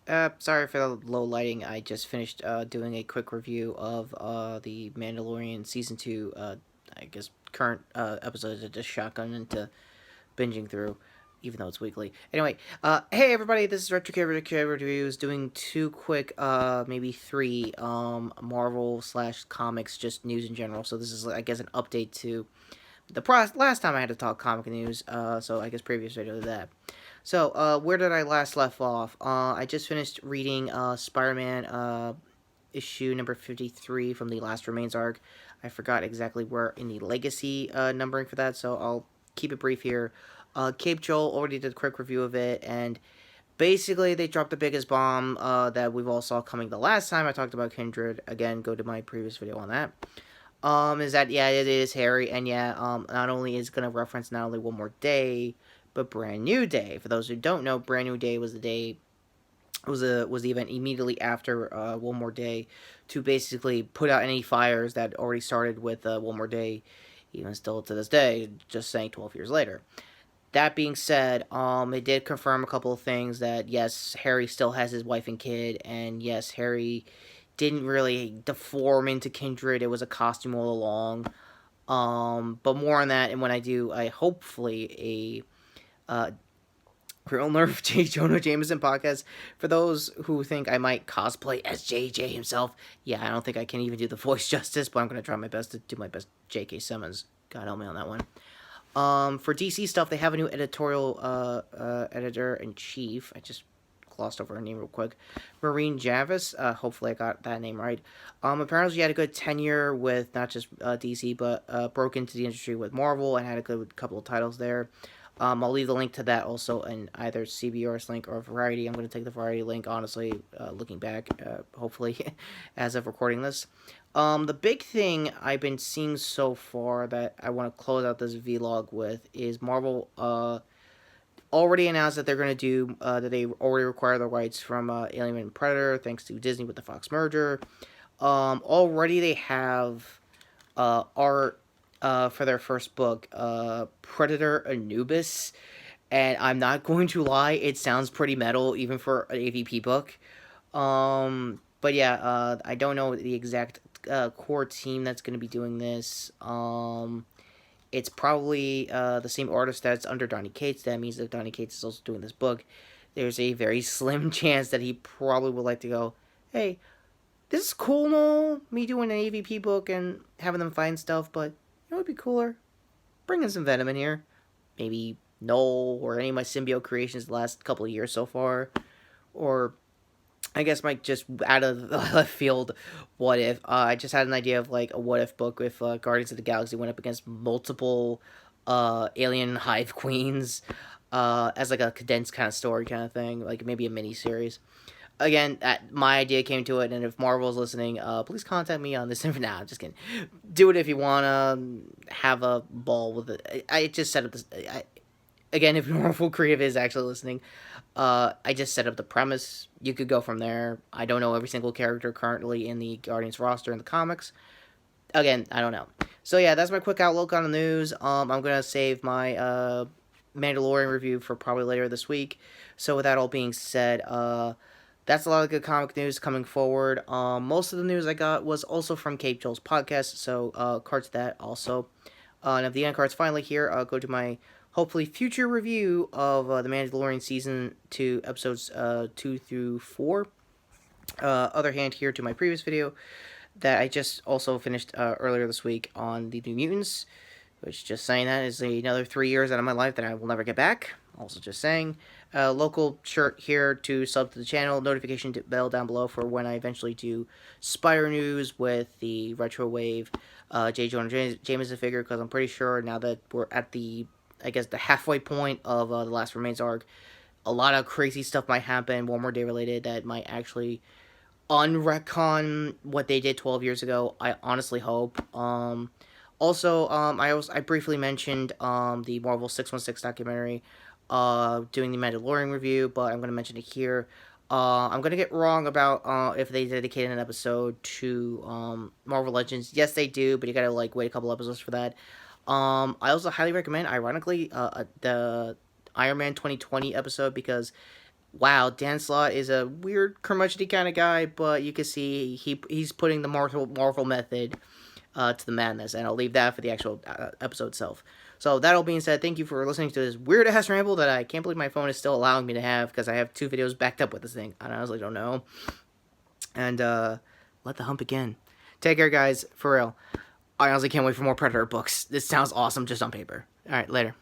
Sorry for the low lighting. I just finished doing a quick review of the Mandalorian season 2. I guess current episodes. I just shotgun into binging through, even though it's weekly. Anyway, hey everybody, this is Retrokid Reviews doing two quick, maybe three Marvel slash comics, just news in general. So this is, I guess, an update to the last time I had to talk comic news. So I guess previous video to that. So, where did I last left off? I just finished reading Spider-Man issue number 53 from the Last Remains arc. I forgot exactly where in the legacy numbering for that, so I'll keep it brief here. Cape Joel already did a quick review of it, and basically they dropped the biggest bomb that we've all saw coming the last time I talked about Kindred. Again, go to my previous video on that. Is that, yeah, it is Harry, and yeah, not only is gonna reference not only One More Day, but Brand New Day. For those who don't know, Brand New Day was the day, was the event immediately after One More Day, to basically put out any fires that already started with One More Day, even still to this day, just saying 12 years later. That being said, it did confirm a couple of things that yes, Harry still has his wife and kid, and yes, Harry didn't really deform into Kindred. It was a costume all along. But more on that, and when I do, I hopefully a Real Nerf J. Jonah Jameson podcast. For those who think I might cosplay as JJ himself, yeah, I don't think I can even do the voice justice, but I'm gonna try my best to do my best J.K. Simmons. God help me on that one. For DC stuff, they have a new editorial editor in chief. I just glossed over her name real quick. Maureen Jarvis. Hopefully, I got that name right. Apparently, she had a good tenure with not just DC, but broke into the industry with Marvel and had a good couple of titles there. I'll leave the link to that also in either CBR's link or Variety. I'm going to take the Variety link, honestly, looking back, hopefully, as of recording this. The big thing I've been seeing so far that I want to close out this vlog with is Marvel already announced that they're going to do, that they already require the rights from Alien and Predator, thanks to Disney with the Fox merger. Already they have art for their first book, Predator Anubis. And I'm not going to lie, it sounds pretty metal, even for an AVP book. But yeah, I don't know the exact core team that's going to be doing this. It's probably the same artist that's under Donny Cates. That means that Donny Cates is also doing this book. There's a very slim chance that he probably would like to go, hey, this is cool, no, me doing an AVP book and having them find stuff, but you know what would be cooler? Bringing some Venom in here. Maybe Null or any of my symbiote creations the last couple of years so far. Or I guess might just out of the left field, what if? I just had an idea of like a what if book if Guardians of the Galaxy went up against multiple alien hive queens as like a condensed kind of story kind of thing, like maybe a mini series. Again, my idea came to it, and if Marvel's listening, please contact me on this. Now, just kidding. Do it if you wanna have a ball with it. I just set up this. Again, if Marvel Creative is actually listening, I just set up the premise. You could go from there. I don't know every single character currently in the Guardians roster in the comics. Again, I don't know. So yeah, that's my quick outlook on the news. I'm gonna save my Mandalorian review for probably later this week. So with that all being said, that's a lot of good comic news coming forward. Most of the news I got was also from Cape Joel's podcast, so cards that also. And if the end card's finally here, I'll go to my hopefully future review of The Mandalorian Season 2, episodes 2 through 4. Other hand here to my previous video that I just also finished earlier this week on the New Mutants, which just saying that is another 3 years out of my life that I will never get back. Also just saying. Local shirt here to sub to the channel, notification bell down below for when I eventually do Spider News with the Retro Wave J. Jonah Jameson figure, because I'm pretty sure now that we're at the, I guess, the halfway point of the Last Remains arc, a lot of crazy stuff might happen, One More Day related, that might actually unretcon what they did 12 years ago. I honestly hope. Also, I briefly mentioned the Marvel 616 documentary, doing the Mandalorian review, but I'm going to mention it here. I'm going to get wrong about if they dedicated an episode to Marvel Legends. Yes, they do, but you got to like wait a couple episodes for that. I also highly recommend, ironically, the Iron Man 2020 episode, because wow, Dan Slott is a weird curmudgeony kind of guy, but you can see he's putting the Marvel method to the madness, and I'll leave that for the actual episode itself. So that all being said, thank you for listening to this weird ass ramble that I can't believe my phone is still allowing me to have, because I have 2 videos backed up with this thing. I honestly don't know. And let the hump begin. Take care, guys, for real. I honestly can't wait for more Predator books. This sounds awesome just on paper. All right, later.